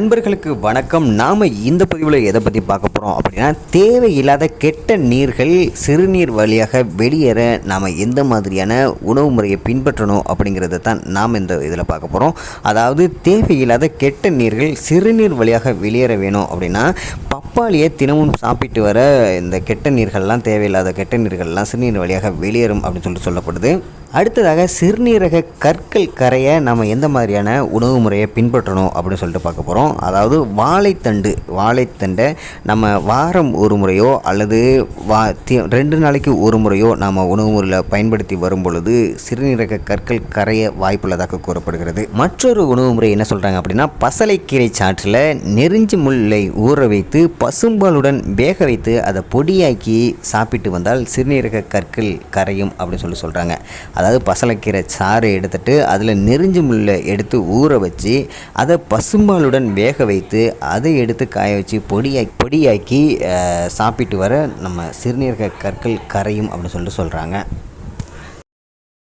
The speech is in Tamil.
நண்பர்களுக்கு வணக்கம். நாம் இந்த பதிவில் எதை பற்றி பார்க்க போகிறோம் அப்படின்னா, தேவையில்லாத கெட்ட நீர்கள் சிறுநீர் வழியாக வெளியேற நாம் எந்த மாதிரியான உணவு முறையை பின்பற்றணும் அப்படிங்கிறத தான் நாம் இந்த இதில் பார்க்க போகிறோம். அதாவது தேவையில்லாத கெட்ட நீர்கள் சிறுநீர் வழியாக வெளியேற வேணும் அப்படின்னா, பப்பாளியை தினமும் சாப்பிட்டு வர இந்த கெட்ட நீர்கள்லாம் தேவையில்லாத கெட்ட நீர்கள்லாம் சிறுநீர் வழியாக வெளியேறும் அப்படின்னு சொல்லப்படுது. அடுத்ததாக சிறுநீரக கற்கள் கரைய நம்ம எந்த மாதிரியான உணவு முறையை பின்பற்றணும் அப்படின்னு சொல்லிட்டு பார்க்க போகிறோம். அதாவது வாழைத்தண்டை நம்ம வாரம் ஒரு முறையோ அல்லது 2 நாளைக்கு ஒரு முறையோ நாம் உணவு முறையில் பயன்படுத்தி வரும் பொழுது சிறுநீரக கற்கள் கரைய வாய்ப்புள்ளதாக கூறப்படுகிறது. மற்றொரு உணவு முறை என்ன சொல்கிறாங்க அப்படின்னா, பசலைக்கீரை சாற்றில் நெருஞ்சி முல்லை ஊற வைத்து பசும்பாலுடன் வேக வைத்து அதை பொடியாக்கி சாப்பிட்டு வந்தால் சிறுநீரக கற்கள் கரையும் அப்படின்னு சொல்கிறாங்க. அதாவது பசலைக்கீரை சாறு எடுத்துட்டு அதில் நெருஞ்சி முல்லை எடுத்து ஊற வச்சு அதை பசும்பாலுடன் வேக வைத்து அதை எடுத்து காய வச்சு பொடியாக்கி சாப்பிட்டு வர நம்ம சிறுநீரக கற்கள் கரையும் அப்படின்னு சொல்கிறாங்க.